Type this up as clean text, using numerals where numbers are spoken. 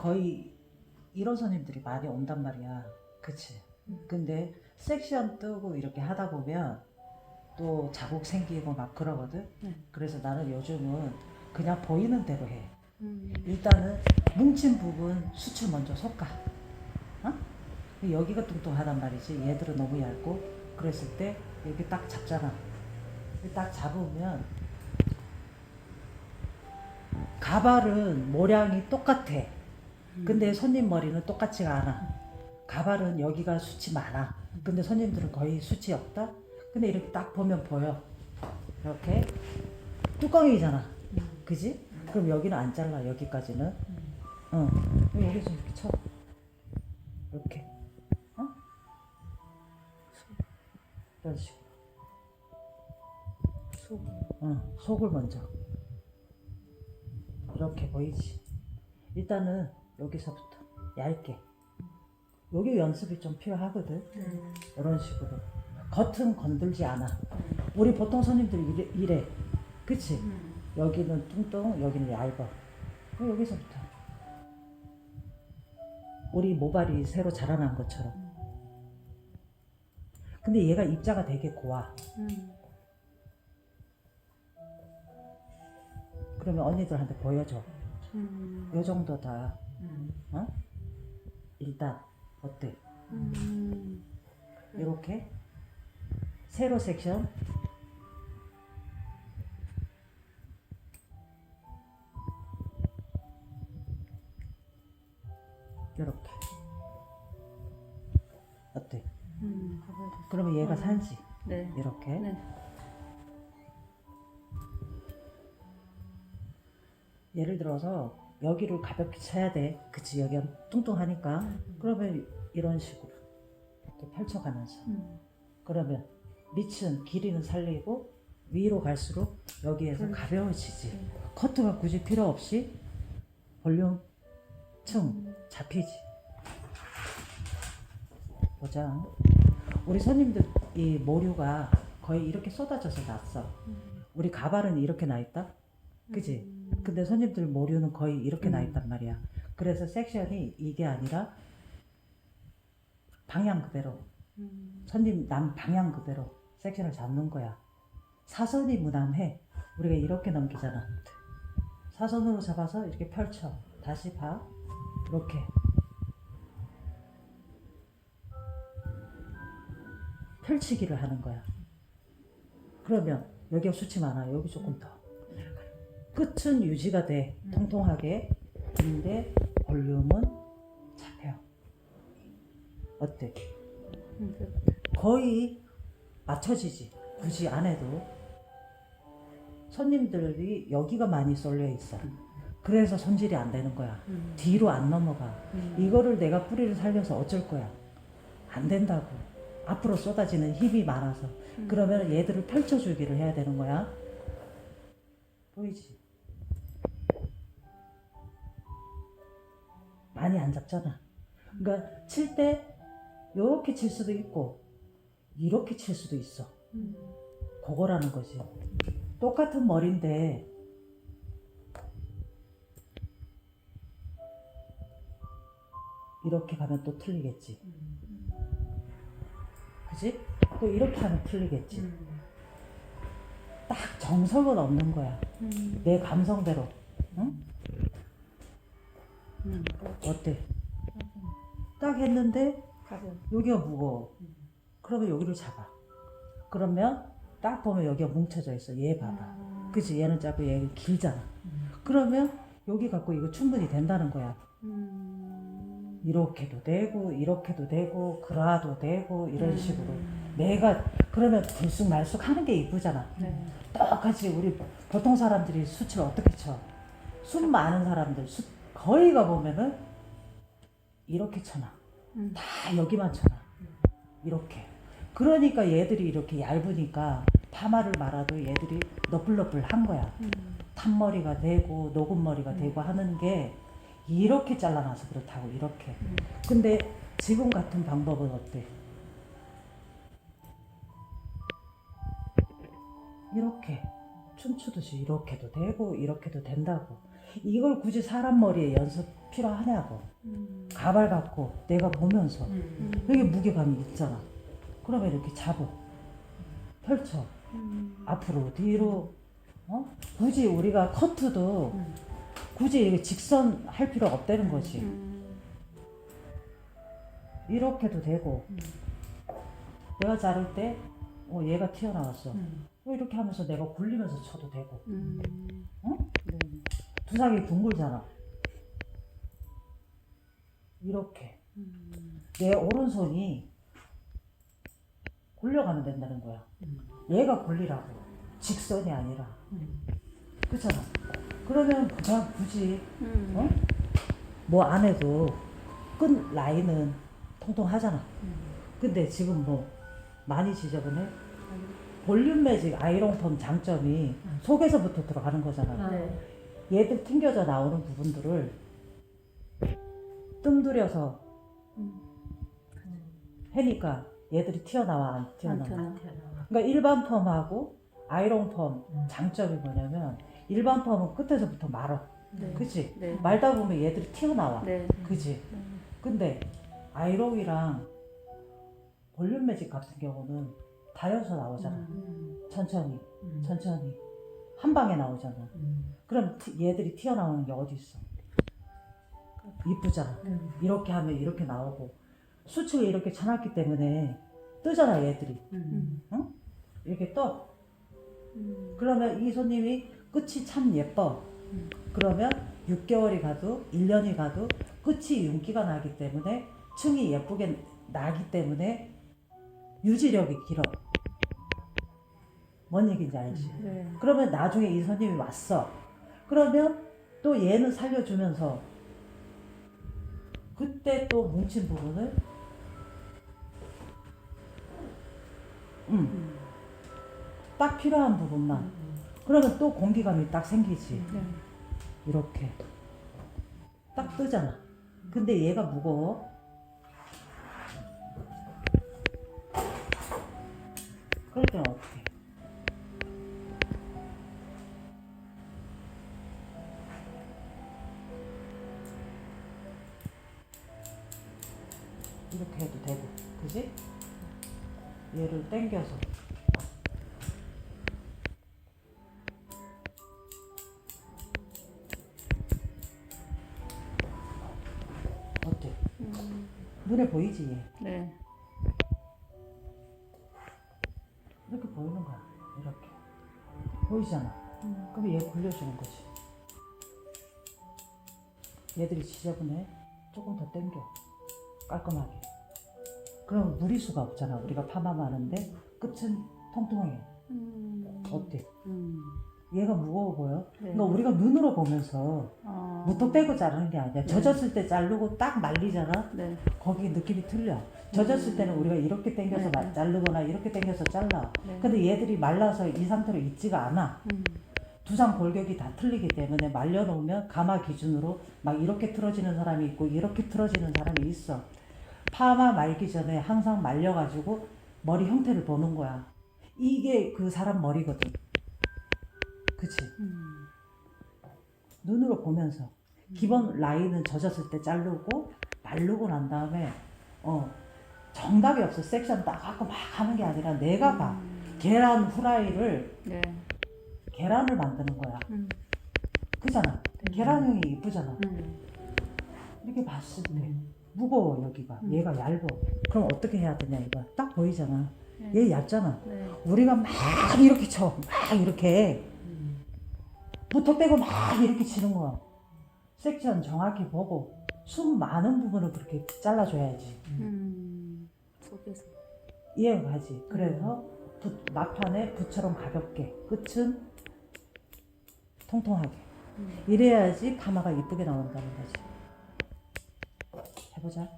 거의 이런 손님들이 많이 온단 말이야. 그치? 근데 섹션 뜨고 이렇게 하다 보면 또 자국 생기고 막 그러거든. 네. 그래서 나는 요즘은 그냥 보이는 대로 해. 일단은 뭉친 부분 수출 먼저 솎아. 어? 여기가 뚱뚱하단 말이지. 얘들은 너무 얇고 그랬을 때 이렇게 딱 잡잖아. 딱 잡으면 가발은 모량이 똑같아. 근데 손님 머리는 똑같지가 않아. 가발은 여기가 숱이 많아. 근데 손님들은 거의 숱이 없다. 근데 이렇게 딱 보면 보여. 이렇게 뚜껑이잖아. 그지? 그럼 여기는 안 잘라. 여기까지는. 여기서 이렇게 쳐. 이렇게. 어? 이런 식으로. 속을 먼저. 이렇게 보이지. 일단은 여기서부터 얇게. 여기 연습이 좀 필요하거든. 이런 식으로. 겉은 건들지 않아. 우리 보통 손님들 이래. 그치? 여기는 뚱뚱, 여기는 얇아. 여기서부터. 우리 모발이 새로 자라난 것처럼. 근데 얘가 입자가 되게 고와. 그러면 언니들한테 보여줘. 요 정도다. 어? 일단 어때? 이렇게 세로 섹션. 이렇게. 어때? 그러면 얘가 살지. 네. 이렇게. 네. 예를 들어서 여기를 가볍게 쳐야 돼. 그치? 여기가 뚱뚱하니까. 그러면 이런 식으로 이렇게 펼쳐가면서. 그러면 밑은 길이는 살리고 위로 갈수록 여기에서 가벼워지지. 커트가 굳이 필요 없이 볼륨 층 잡히지. 보자. 우리 손님들 이 모류가 거의 이렇게 쏟아져서 났어. 우리 가발은 이렇게 나 있다. 그지? 근데 손님들 모류는 거의 이렇게 나 있단 말이야. 그래서 섹션이 이게 아니라 방향 그대로. 손님 남 방향 그대로 섹션을 잡는 거야. 사선이 무난해. 우리가 이렇게 넘기잖아. 사선으로 잡아서 이렇게 펼쳐. 다시 봐. 이렇게. 펼치기를 하는 거야. 그러면 여기가 숱이 많아. 여기 조금 더. 끝은 유지가 돼. 통통하게. 근데 볼륨은 잡혀. 어때? 거의 맞춰지지. 굳이 안 해도. 손님들이 여기가 많이 쏠려 있어. 그래서 손질이 안 되는 거야. 뒤로 안 넘어가. 이거를 내가 뿌리를 살려서 어쩔 거야. 안 된다고. 앞으로 쏟아지는 힘이 많아서. 그러면 얘들을 펼쳐주기를 해야 되는 거야. 보이지? 많이 안 잡잖아. 그러니까 칠 때 요렇게 칠 수도 있고 이렇게 칠 수도 있어. 그거라는 거지. 똑같은 머리인데 이렇게 가면 또 틀리겠지. 그지? 또 이렇게 하면 틀리겠지. 딱 정석은 없는 거야. 내 감성대로. 응? 어때? 딱 했는데 여기가 무거워. 그러면 여기를 잡아. 그러면 딱 보면 여기가 뭉쳐져 있어. 얘 봐봐. 그치? 얘는 짧고 얘는 길잖아. 그러면 여기 갖고 이거 충분히 된다는 거야. 이렇게도 되고 이렇게도 되고 그라도 되고 이런 식으로. 내가 그러면 들쑥날쑥 하는 게 이쁘잖아. 똑같이 우리 보통 사람들이 숱을 어떻게 쳐? 숱 많은 사람들 거의가 보면은 이렇게 쳐놔. 다 여기만 쳐놔. 이렇게. 그러니까 얘들이 이렇게 얇으니까 파마를 말아도 얘들이 너플너플한 거야. 탄머리가 되고 녹음머리가 되고 하는 게 이렇게 잘라놔서 그렇다고. 이렇게. 근데 지금 같은 방법은 어때? 이렇게 춤추듯이 이렇게도 되고 이렇게도 된다고. 이걸 굳이 사람 머리에 연습 필요하냐고. 가발 갖고 내가 보면서 여기 무게감이 있잖아. 그러면 이렇게 잡어 펼쳐 앞으로 뒤로. 굳이 우리가 커트도 굳이 이렇게 직선 할 필요 없다는 거지. 이렇게도 되고 내가 자를 때 얘가 튀어나왔어. 이렇게 하면서 내가 굴리면서 쳐도 되고. 두상이 둥글잖아. 이렇게 내 오른손이 굴려가면 된다는 거야. 얘가 굴리라고, 직선이 아니라. 그렇잖아. 그러면 그냥 굳이 뭐 안 해도 끈 라인은 통통하잖아. 근데 지금 뭐 많이 지저분해? 볼륨 매직 아이롱 펌 장점이 속에서부터 들어가는 거잖아. 얘들 튕겨져 나오는 부분들을 뜸들여서 해니까 얘들이 튀어나와 안 튀어나와? 그러니까 일반 펌하고 아이롱 펌 장점이 뭐냐면 일반 펌은 끝에서부터 말어. 그치? 말다 보면 얘들이 튀어나와. 그치? 근데 아이롱이랑 볼륨 매직 같은 경우는 다려서 나오잖아. 천천히 한 방에 나오잖아. 그럼 얘들이 튀어나오는 게 어디 있어? 이쁘잖아. 이렇게 하면 이렇게 나오고 수축이 이렇게 쳐놨기 때문에 뜨잖아 얘들이. 응? 이렇게 떠. 그러면 이 손님이 끝이 참 예뻐. 그러면 6개월이 가도 1년이 가도 끝이 윤기가 나기 때문에 층이 예쁘게 나기 때문에 유지력이 길어. 뭔 얘기인지 알지? 그러면 나중에 이 손님이 왔어. 그러면 또 얘는 살려주면서 그때 또 뭉친 부분을 딱 필요한 부분만 그러면 또 공기감이 딱 생기지. 이렇게 딱 뜨잖아. 근데 얘가 무거워. 그럴 때는 어떻게? 이렇게 해도 되고, 그지? 얘를 당겨서 어때? 눈에 보이지 얘? 네. 이렇게 보이는 거야. 이렇게 보이잖아. 그럼 얘 굴려주는 거지. 얘들이 지저분해. 조금 더 당겨. 깔끔하게. 그럼 무리수가 없잖아. 우리가 파마하는데 끝은 통통해. 어때? 얘가 무거워 보여? 그러니까 우리가 눈으로 보면서 무턱대고 자르는 게 아니야. 젖었을 때 자르고 딱 말리잖아. 거기 느낌이 틀려. 젖었을 때는 우리가 이렇게 당겨서 자르거나 이렇게 당겨서 잘라. 근데 얘들이 말라서 이 상태로 있지가 않아. 두상 골격이 다 틀리기 때문에 말려놓으면 가마 기준으로 막 이렇게 틀어지는 사람이 있고 이렇게 틀어지는 사람이 있어. 파마 말기 전에 항상 말려가지고 머리 형태를 보는 거야. 이게 그 사람 머리거든. 그치? 눈으로 보면서 기본 라인은 젖었을 때 자르고 마르고 난 다음에 정답이 없어. 섹션 딱 하고 막 하는 게 아니라 내가 봐. 계란 후라이를 계란을 만드는 거야. 그잖아. 계란형이 이쁘잖아. 이렇게 봤을 때 무거워 여기가. 얘가 얇어. 그럼 어떻게 해야 되냐 이거. 딱 보이잖아. 얘 얇잖아. 우리가 막 이렇게 쳐. 막 이렇게 무턱대고 막 이렇게 치는 거야. 섹션 정확히 보고 숨 많은 부분을 그렇게 잘라줘야지. 속에서. 이해가 가지. 그래서 막판에 붓처럼 가볍게 끝은 통통하게 이래야지 파마가 이쁘게 나온다는 거지. 해보자.